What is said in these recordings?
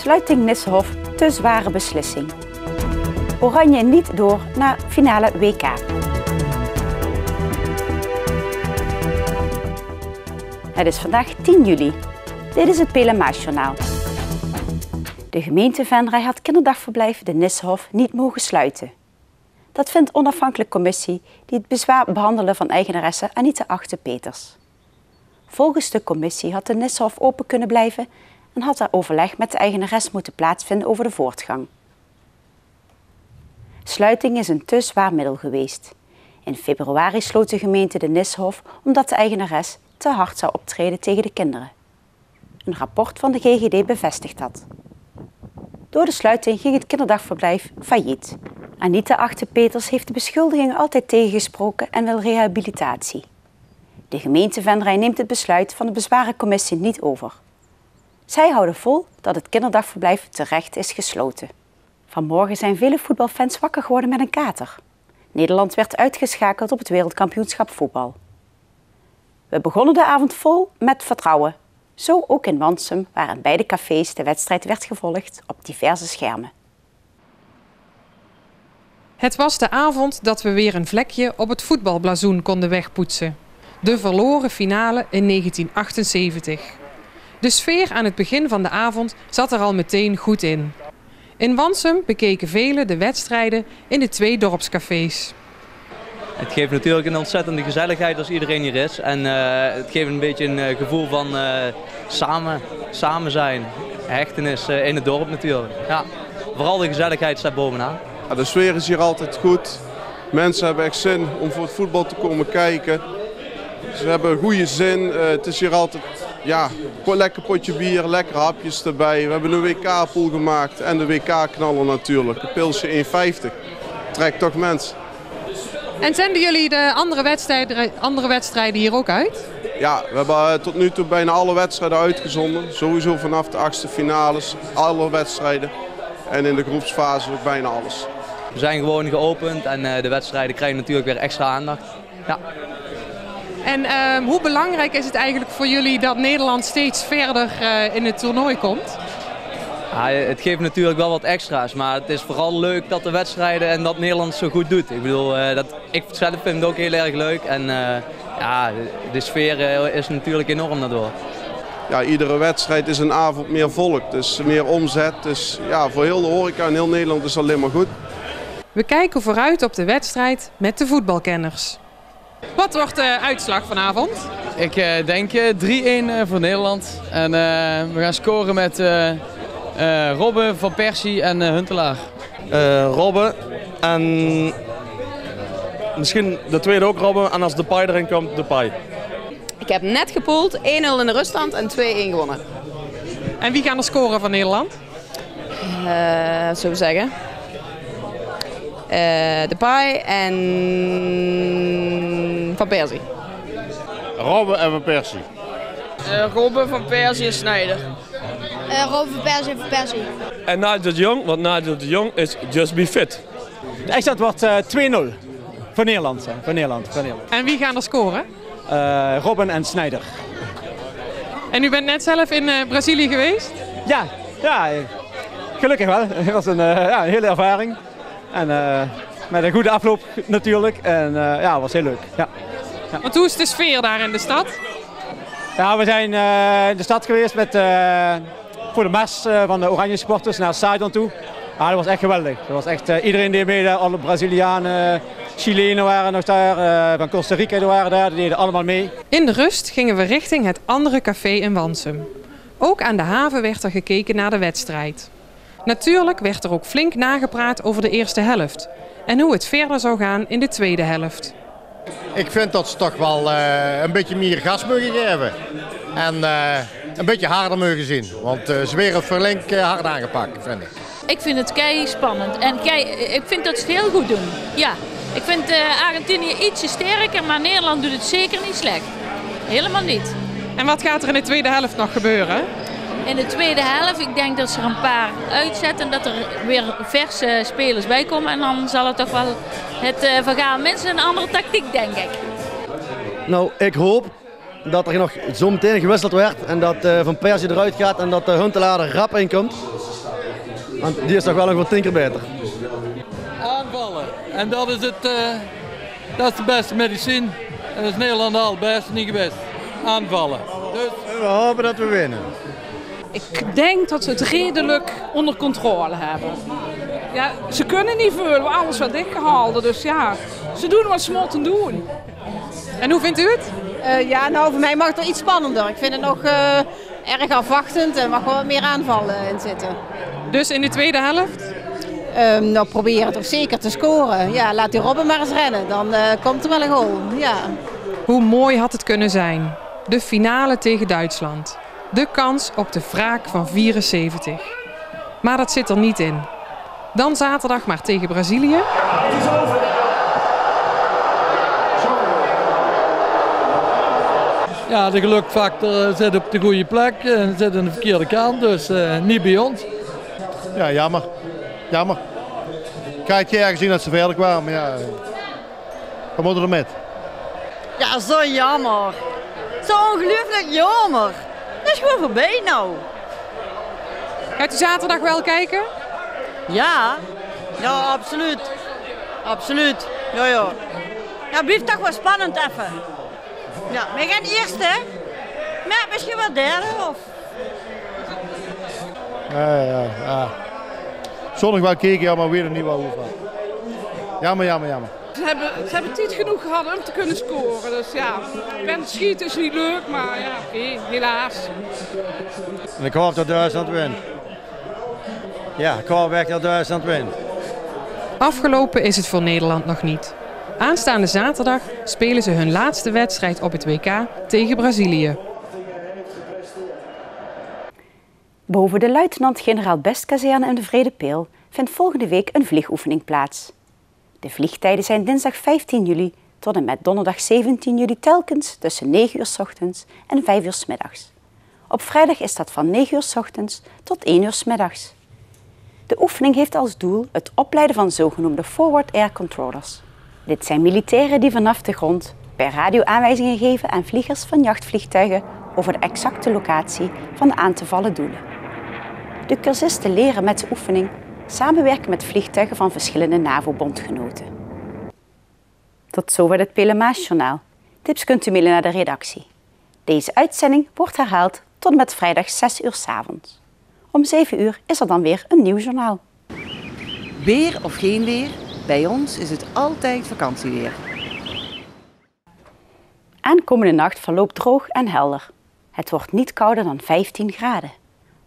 Sluiting Nissenhof, te zware beslissing. Oranje niet door naar finale WK. Het is vandaag 10 juli. Dit is het Pelemaasjournaal. De gemeente Venray had kinderdagverblijf de Nissenhof niet mogen sluiten. Dat vindt onafhankelijke commissie die het bezwaar behandelen van eigenaresse Anita Achte-Peters. Volgens de commissie had de Nissenhof open kunnen blijven en had er overleg met de eigenares moeten plaatsvinden over de voortgang. Sluiting is een te zwaar middel geweest. In februari sloot de gemeente de Nissenhof omdat de eigenares te hard zou optreden tegen de kinderen. Een rapport van de GGD bevestigt dat. Door de sluiting ging het kinderdagverblijf failliet. Anita Achte-Peters heeft de beschuldigingen altijd tegengesproken en wil rehabilitatie. De gemeente Venray neemt het besluit van de bezwarencommissie niet over. Zij houden vol dat het kinderdagverblijf terecht is gesloten. Vanmorgen zijn vele voetbalfans wakker geworden met een kater. Nederland werd uitgeschakeld op het wereldkampioenschap voetbal. We begonnen de avond vol met vertrouwen. Zo ook in Wansum, waar in beide cafés de wedstrijd werd gevolgd op diverse schermen. Het was de avond dat we weer een vlekje op het voetbalblazoen konden wegpoetsen. De verloren finale in 1978. De sfeer aan het begin van de avond zat er al meteen goed in. In Wansum bekeken velen de wedstrijden in de 2 dorpscafés. Het geeft natuurlijk een ontzettende gezelligheid als iedereen hier is. En het geeft een beetje een gevoel van samen zijn. Hechtenis in het dorp natuurlijk. Ja, vooral de gezelligheid staat bovenaan. Ja, de sfeer is hier altijd goed. Mensen hebben echt zin om voor het voetbal te komen kijken. Ze hebben een goede zin. Het is hier altijd lekker potje bier, lekker hapjes erbij. We hebben een WK-pool gemaakt en de WK-knaller natuurlijk. De pilsje 1,50. Trekt toch mensen. En zenden jullie de andere wedstrijden hier ook uit? Ja, we hebben tot nu toe bijna alle wedstrijden uitgezonden. Sowieso vanaf de 8e finales, alle wedstrijden. En in de groepsfase ook bijna alles. We zijn gewoon geopend en de wedstrijden krijgen natuurlijk weer extra aandacht. Ja. En hoe belangrijk is het eigenlijk voor jullie dat Nederland steeds verder in het toernooi komt? Ja, het geeft natuurlijk wel wat extra's, maar het is vooral leuk dat de wedstrijden en dat Nederland zo goed doet. Ik bedoel, ik zelf vind het ook heel erg leuk en de sfeer is natuurlijk enorm daardoor. Ja, iedere wedstrijd is een avond meer volk, dus meer omzet. Dus ja, voor heel de horeca in heel Nederland is het alleen maar goed. We kijken vooruit op de wedstrijd met de voetbalkenners. Wat wordt de uitslag vanavond? Ik denk 3-1 voor Nederland. En we gaan scoren met Robben, Van Persie en Huntelaar. Robben en misschien de tweede ook Robben. En als Depay erin komt, Depay. Ik heb net gepoeld, 1-0 in de ruststand en 2-1 gewonnen. En wie gaan er scoren van Nederland? Zullen we zeggen? Depay en Van Persie. Robben en Van Persie. Robben, Van Persie en Sneijder. Robben, Van Persie en Van Persie. En Nigel de Jong, want Nigel de Jong is just be fit. De eindstand wordt 2-0 voor Nederland. En wie gaan er scoren? Robben en Sneijder. En u bent net zelf in Brazilië geweest? Ja, gelukkig wel. Het was een hele ervaring. En met een goede afloop natuurlijk. En het was heel leuk. Ja. Want hoe is de sfeer daar in de stad? Ja, we zijn in de stad geweest met, voor de mars van de Oranje supporters naar het stadion toe. Ja, dat was echt geweldig. Dat was echt, iedereen deed mee, alle Brazilianen, Chilenen waren nog daar, van Costa Rica waren daar, die deden allemaal mee. In de rust gingen we richting het andere café in Wansum. Ook aan de haven werd er gekeken naar de wedstrijd. Natuurlijk werd er ook flink nagepraat over de eerste helft en hoe het verder zou gaan in de tweede helft. Ik vind dat ze toch wel een beetje meer gas mogen geven en een beetje harder mogen zien, want ze werden flink hard aangepakt, vind ik. Ik vind het kei spannend en ik vind dat ze het heel goed doen. Ja, ik vind Argentinië ietsje sterker, maar Nederland doet het zeker niet slecht. Helemaal niet. En wat gaat er in de tweede helft nog gebeuren? In de tweede helft, ik denk dat ze er een paar uitzetten, dat er weer verse spelers bij komen. En dan zal het toch wel het vergaan. Mensen een andere tactiek, denk ik. Nou, ik hoop dat er nog zo meteen gewisseld werd en dat Van Persie eruit gaat en dat Huntelaar er rap in komt. Want die is toch wel nog wat 10 keer beter. Aanvallen. En dat is de beste medicijn. En dat is Nederland al best, niet best. Aanvallen. Dus we hopen dat we winnen. Ik denk dat ze het redelijk onder controle hebben. Ja, ze kunnen niet veel, alles wat dichtgehaald. Dus ja, ze doen wat ze moeten doen. En hoe vindt u het? Ja, nou voor mij mag het wel iets spannender. Ik vind het nog erg afwachtend en mag wel wat meer aanvallen in zitten. Dus in de tweede helft? Nou, proberen toch zeker te scoren. Ja, laat die Robben maar eens rennen, dan komt er wel een goal. Ja. Hoe mooi had het kunnen zijn? De finale tegen Duitsland. De kans op de wraak van 74. Maar dat zit er niet in. Dan zaterdag maar tegen Brazilië. ja, de gelukfactor zit op de goede plek en zit aan de verkeerde kant, dus niet bij ons. Ja, jammer. Jammer. Ik had het jaar gezien dat ze verder kwamen, maar ja, we moeten er met. Ja, zo jammer. Zo ongelooflijk jammer. Dat is gewoon voorbij nou. Gaat u zaterdag wel kijken? Ja, ja, absoluut. Absoluut. Ja, ja. Ja, blijft toch wel spannend even. Ja, we gaan eerste, maar misschien wel derde of... Ja. Zondag wel kijken, ja, maar weer een nieuwe hoofdval. Jammer. Ze hebben tijd genoeg gehad om te kunnen scoren. Dus ja, schieten is niet leuk, maar ja, oké, helaas. En ik hoop dat Duitsland wint. Ja, ik hoop echt dat Duitsland wint. Afgelopen is het voor Nederland nog niet. Aanstaande zaterdag spelen ze hun laatste wedstrijd op het WK tegen Brazilië. Boven de luitenant-generaal Bestkazerne in de Vredepeel vindt volgende week een vliegoefening plaats. De vliegtijden zijn dinsdag 15 juli tot en met donderdag 17 juli telkens tussen 9 uur 's ochtends en 5 uur 's middags. Op vrijdag is dat van 9 uur 's ochtends tot 1 uur 's middags. De oefening heeft als doel het opleiden van zogenoemde forward air controllers. Dit zijn militairen die vanaf de grond per radio aanwijzingen geven aan vliegers van jachtvliegtuigen over de exacte locatie van de aan te vallen doelen. De cursisten leren met de oefening samenwerken met vliegtuigen van verschillende NAVO-bondgenoten. Tot zover het Pelemaasjournaal. Tips kunt u mailen naar de redactie. Deze uitzending wordt herhaald tot en met vrijdag 6 uur 's avonds. Om 7 uur is er dan weer een nieuw journaal. Weer of geen weer, bij ons is het altijd vakantieweer. Aankomende nacht verloopt droog en helder. Het wordt niet kouder dan 15 graden.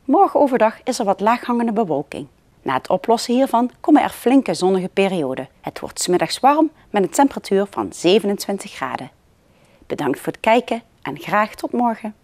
Morgen overdag is er wat laaghangende bewolking. Na het oplossen hiervan komen er flinke zonnige perioden. Het wordt 's middags warm met een temperatuur van 27 graden. Bedankt voor het kijken en graag tot morgen.